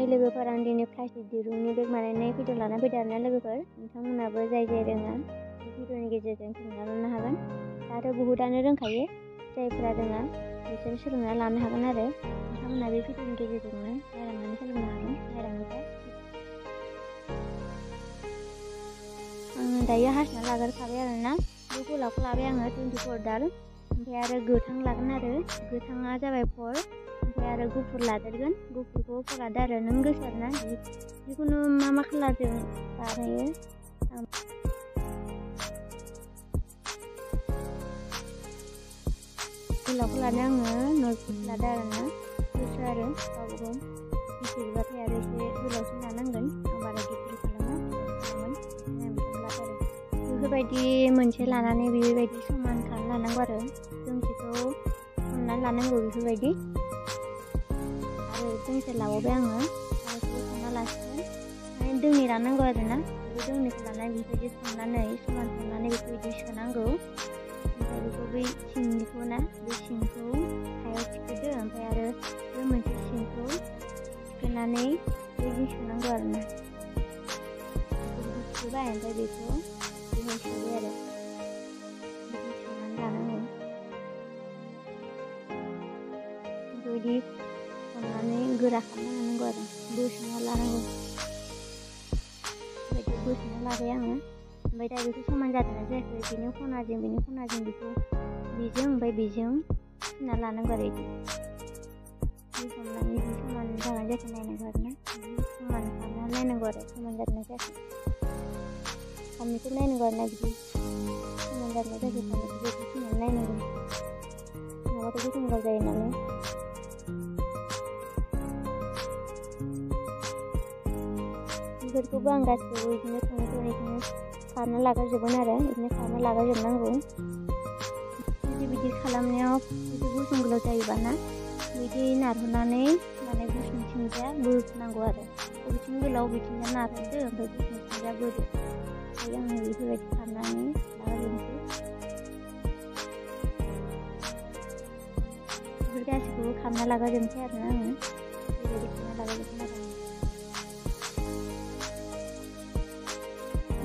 लोगोफोर आं दिनै प्लास्टिक दिरुंनि बेग बानायनाय भिडिअ लाना फैदों आरोना लोगोफोर। नोंथांमोनाबो जाय रोङा बे भिडिअनि गेजेरजों सोलोंना लानो हागोन। दाथ' बहुतानो रोंखायो, जायफोरा रोङा बिसोर सोलोंना लानो हागोन आरो नोंथांमोना बे भिडिअनि गेजेरजोंनो नायलांनानै सोलोंनो हागोन। नायलांनोबा आं दायो हासना लाग्रोखाबाय आरोना। बे गलाबखौ लाबाय आङो 24 दाल, ओमफ्राय आरो गोथां लागोन आरो गोथाङा जाबाय 4, ओमफ्राय आरो गुफुर लादेरगोन। गुफुरखौ 4 लादो आरो नों गोसो आरोना, जिखुनु मा खालारजों बानायो। गलाबखौ लादों आङो नलफुट लादो आरोना, गोसो आरो गावबागाव गिदिरबाथाय आरो एसे गोलावसिन लानांगोन। आं बारा गिदिर खालामा, बेफोरबायदि मोनसे लानानै बेबायदि समान खालामना लानांगौ आरो दोंसेखौ खननानै लानांगौ बेफोरबायदि। आरो दोंसे लाबावबाय आङो, आरो बेखौ खनना लासिगोन। माने दोंनै लानांगौ आरोना, बे दोंनैखौ लानानै बेफोरबायदि खननानै समान खननानै बेखौ बिदि सोनांगौ। ओमफ्राय बेखौ बै सिंनिखौ ना, बे सिंखौ हायाव थिखोदो, ओमफ्राय आरो बे मोनसे सिंखौ थिखोनानै बेबायदि सोनांगौ आरोना। बेखौ थिखोबाय, ओमफ्राय बेखौ बेहाय सोबाय आरो बिदि सोनानै लानांगौ। बेबायदि खननानै गोरा खालामना लानांगौ आरो बोसोना लानांगौ। बेबायदि बोसोना लाबाय आङो। ओमफ्राय दा बेखौ समान जादोंना जायाखै, बेनि खनाजों बेखौ बेजों ओमफ्राय बेजों सुना लानांगौ आरो बिदि हमनानै बिदि समान जागोन जायाखै नायनांगौ आरोना। समान खालामना नायनांगौ आरो समान जादोंना जायाखै, खामनिखौ नायनांगौ आरोना बिदि समान जादोंना जायाखै, खामनिखौ बिदि सुनानै नायनांगौ, नङाबाथ' गोथां गोथां जायो नालाय। बेफोरखौबो आं गासिबो बिदिनो बिदिनो खालामना लाग्रोजोबगोन आरो बिदिनो खालामना लाग्रोजोबनांगौ। जुदि बिदि खालामनायाव बिदि गुसुं गोलाव जायोबा ना, बिदि नारहरनानै माने गुसुंथिंजा बोनांगौ आरो बिथिं गोलाव बिथिंजा नारहरदो, ओमफ्राय गुसुंथिंजा बोदो। ओमफ्राय आङो बेफोरबायदि खालामनानै लाग्रोजोबनोसै। बेफोर गासैखौबो खालामना लाग्रोजोबनोसै आरोना आङो बेबायदि खालामना लाग्रोजोबगोन आरो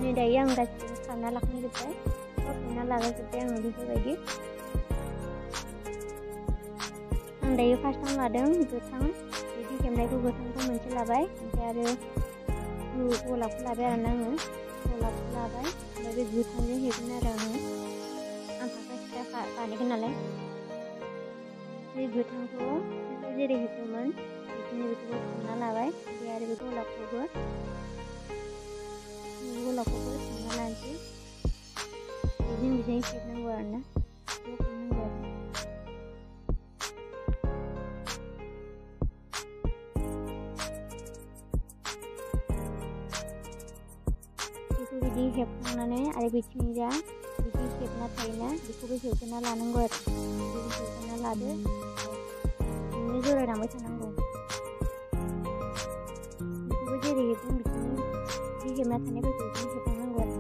नै दायो आं गासिबो खालामना लाखांजोब्बाय, खालामना लाग्रोजोब्बाय आङो बेफोरबायदि। आं दायो फार्स्टआव लादों गोथां, बिदि हेबनायखौ गोथांखौ मोनसे लाबाय, ओमफ्राय आरो गलाबखौ लाबाय आरोना आङो गलाबखौ लाबाय, ओमफ्राय बे गोथांजों हेबगोन आरो आं फार्स्टआव सिदा बानायगोन नालाय। बे गोथांखौ जेरै हेबदोंमोन बिदिनो बेखौबो सोमना लाबाय, ओमफ्राय आरो बे गलाबखौबो सोमना लानोसै। बेजों हेबनांगौ आरोना, ज' खालामनांगौ आरो बेखौ बिदि हेबखांनानै आरो बिथिंजा बिदि हेबना थायोना, बेखौबो हेबना लानांगौ आरो बिदि हेबना लादो, बिदिनो जरायलांबाय थानांगौ। बेखौबो जेरै हेबदों बिदिनो बिदि हेबना थानायफोरखौ बिदिनो हेबलांनांगौ आरो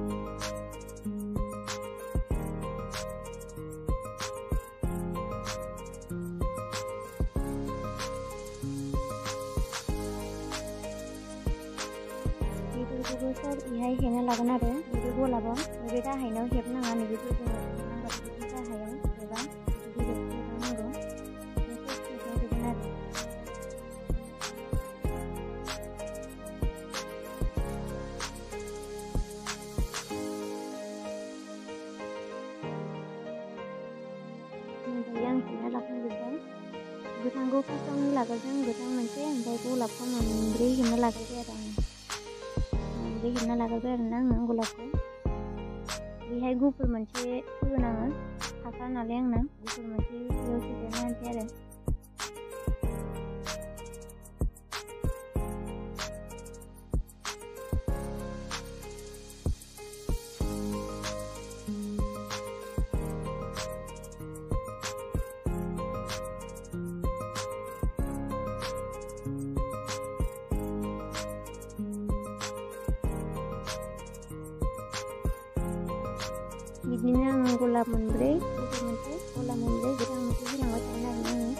बेफोरखौबो सब बेहाय हेबना लागोन आरो नैबे गलाबाव, नैबे गाहायनाव हेबनाङा, नैबे गोजौआव हेबनांगौ आरो बिदि गाहायाव एबा बिदि हेबनांगौ। हेबगोन आरो दायो आं हेबना लाखांजोब्बाय। गोथांखौ फार्स्टआवनो लाग्रोदों, गोथां मोनसे, ओमफ्राय गलाबखौ मोनब्रै हेबना लाग्रोबाय आरो आङो मोनब्रै हेबना लाग्रोबाय आरोना आङो गलाबखौ। बेहाय गुफुर मोनसे होगोन आङो, थाखा नालाय आंना गुफुर मोनसे बेयाव सोदेरना होनोसै आरो बिदिनो आङो गलाब मोनब्रै, गुफुर मोनसे, गलाब मोनब्रै, गोथां मोनसे होलांबाय थागोन आरोना आङो।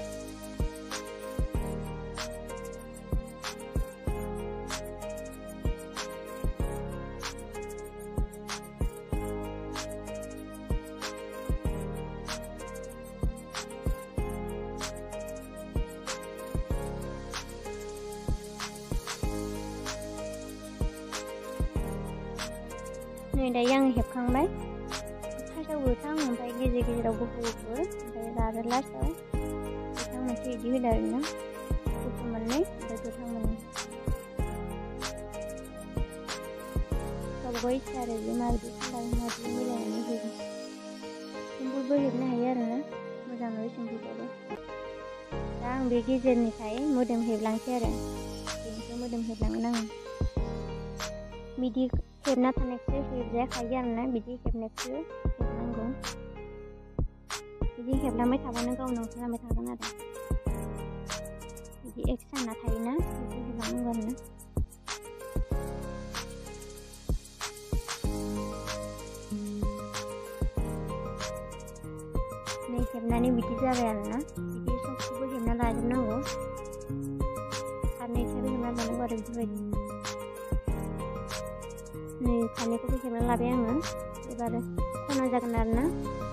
नै दायो आं हेबखांबाय फार्स्टआव गोथां ओमफ्राय गेजेर गेजेराव गुफुर ओमफ्राय आरो लास्टआव गोथां मोनसे बिदि होदो आरोना गुफुर मोननै ओमफ्राय गोथां मोननै गावबागाव इच्छा आरो बे माबायदि कालार माबायदि मिलायनानै हेबो सिम्पोलबो हेबनो हायो आरोना मोजां नुयो सिम्पोलबाबो दा आं बे गेजेरनिफ्राय मोदोम हेबलांसै आरो बेनिफ्राय मोदोम हेबलांगोन आङो बिदि हेबना थानायखौसो हेबजाखायो आरोना बिदि हेबनायखौसो हेबनांगौ बिदि हेबलांबाय थाबानो गावनो ओंखारलांबाय थागोन आरो बिदि एक्सट्रा ना थायोना बेखौ हेबलांनांगौ आरोना नै हेबनानै बिदि जाबाय आरोना बिदि सबखौबो हेबना लाजोबनांगौ फारनैथिंबो हेबना लानांगौ आरो बेफोरबायदि नै फारनैखौबो हेबना लाबाय आङो एबार खना जागोन आरोना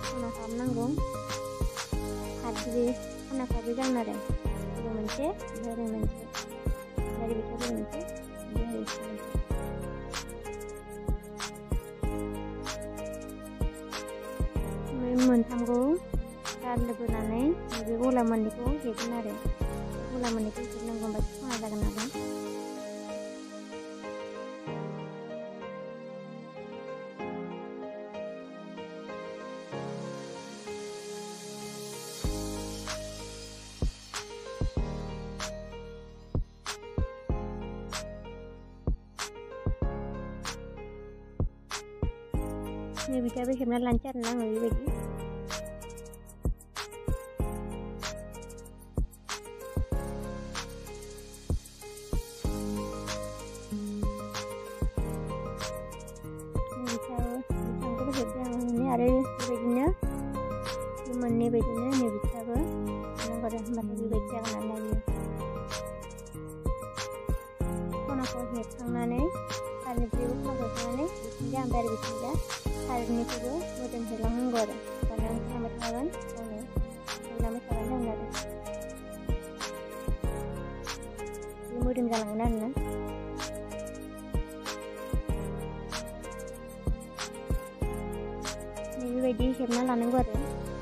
खना खालामनांगौ फारब्रै खना फारब्रै जागोन आरो ओरै मोनसे ओमफ्राय ओरै मोनसे ओरै बिथिं ओरै मोनसे ओमफ्राय ओरै मोनसे मोनथामखौ गारनो बोनानै बे गला मोननैखौ हेबगोन आरो गला मोननैखौ हेबनांगौ होमबासो खना जागोन नालाय नै बिदियाबो हेबना लानोसै आरोना आङो बेबायदि बिथांखौबो हेबदों आं आरो बेबायदिनो बे मोननै बायदिनो नै बिदियाबो हेबनांगौ आरो होमबाथाय बेबायदि जागोन आरोना बियो खनाखौ हेबखांनानै फारनैखौबो खनाखौ हेबखांनानै बिथिंजा ओमफ्राय आरो बिथिंजा फारनैखौबो मोदोम हेबलांनांगौ आरो होमबानो ओंखारलांबाय थागोन गावनो हेबलांबाय थाबानो जागोन आरो बे मोदोम जालांगोन आरोना बेबायदि हेबना लानांगौ आरो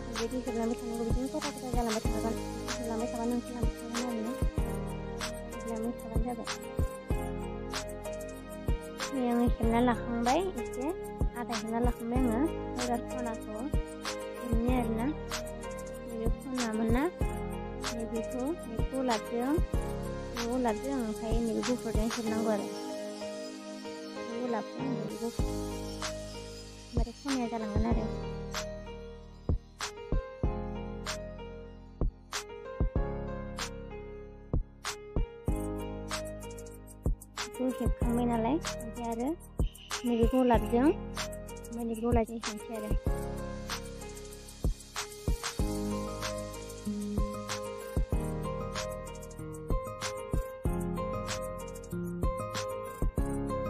बेबायदि हेबलांबाय थानांगौ बिदिनो खथा खथा जालांबाय थागोन हेबलांबाय थाबानो ओंखारलांबाय थागोन आरोना हेबलांबाय थाबानो जाबाय नै आङो हेबना लाखांबाय एसे आधा हेबना लाखांबाय आङो एबार खनाखौ हेबनि आरोना नैबे खनामोन ना नैबेखौ गलाबजों ओमफ्राय नैबे गुफुरजों हेबनांगौ आरो गलाबजों नैबे गुफुर होमबाथाय खनाया जालांगोन आरो बेखौ हेबखांबाय नालाय ओमफ्राय आरो नैबे गलाबजों ओमफ्राय नैबे गलाबजों हेबनोसै आरो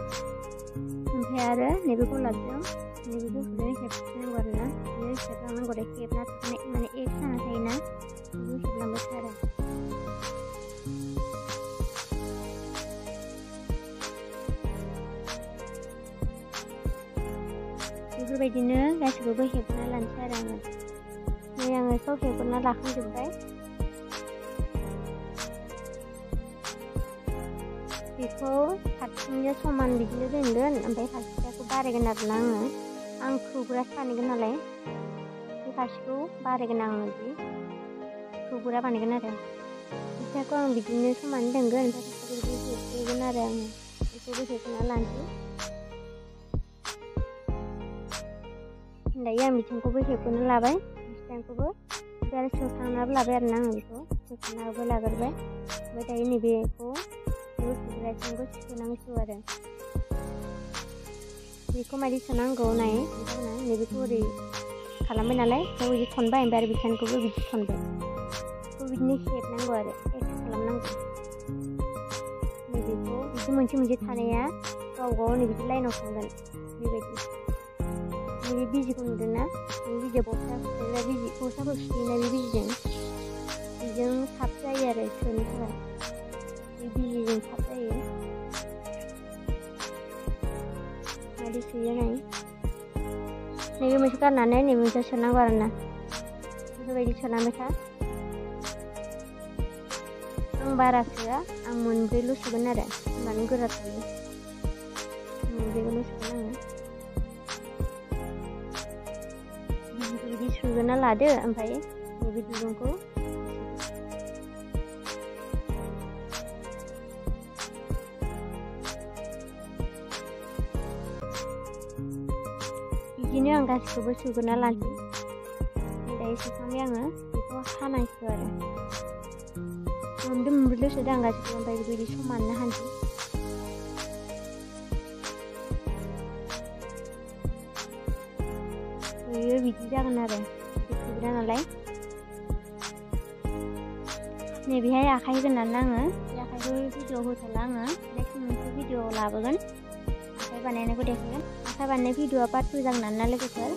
ओमफ्राय आरो नैबे गलाबजों नैबे गुफुरजों हेबनांगौ आरोना बियो हेबलांनांगौ आरो हेबना थानाय माने एक्स जाना थायोना बेखौ हेबलांबाय था आरो बेफोरबायदिनो गासैखौबो हेबना लानोसै आरो आङो नै आङो सब हेबना लाखांजोब्बाय बेखौ फारसेथिंजाय समान बिदिनो दोनगोन ओमफ्राय फारसेथिंजायखौ बारायगोन आरोना आं खोबग्रा बानायगोन नालाय बे फारसेखौ बारायगोन आङो बिदि खोबग्रा बानायगोन आरो फिथाखौ आं बिदिनो समान दोनगोन ओमफ्राय फारसेखौ बिदि हेबगोन आरो आङो बेखौबो हेबना लानोसै दायो आं बिथिंखौबो हेबना लाबाय बिथिंखौबो ओमफ्राय आरो सोखांनाबो लाबाय आरोना आङो बेखौ सोखांनाबो लाग्रोबाय ओमफ्राय दायो नैबेखौ खोबग्राथिंबो सोनांगौ आरो बेखौ मायदि सोनांगौ नाय नोंथांमोना नैबेखौ ओरै खालामबाय नालाय बेखौ बिदि थनबाय ओमफ्राय आरो बिथिंखौबो बिदि थनबाय बेखौ बिदिनो हेबनांगौ आरो एक्स खालामनांगौ नैबेखौ बिदि मोनसे थानाया गाव गाव नैबिदि लाइनाव थांगोन बेबायदि नैबे बिजिखौ नुदोंना बे बिजिया बस्ताफोर सुयोना बे बिजिजों बेजों थाब जायो आरो सोनो थाखाय बे बिजिजों थाब जायो मादि सोयो नाय गारनानै नै मोनसे सोनांगौ आरोना बेफोरबायदि सोनांबाय था। आं बारा सोआ, आं मोनब्रैल' सोगोन आरो होमबानो गोरा थायो। मोनब्रैल' सोगोन आङो। बिदि सुग्रोना लादो, ओमफ्राय नैबे दुरुंखौ बिदिनो आं गासिखौबो सुग्रोना लानोसै। दायो सुखांबाय आङो, बेखौ हानांसिगौ आरो मोनब्रैल' सोदों आं गासिखौबो, ओमफ्राय बेबायदि समाननो हानोसै। बेयो बिदि जागोन आरो बिदि सुग्रा नालाय। नैबेहाय आखाइ होनानै आङो बे आखाइखौ भिडिअ होथ'ला, आङो नेक्स्ट मोनसे भिडिअ लाबोगोन आखाइ बानायनायखौ देखायगोन। आखाइ बानायनाय भिडिअआ पार्ट 2 जागोन ना लोगोफोर।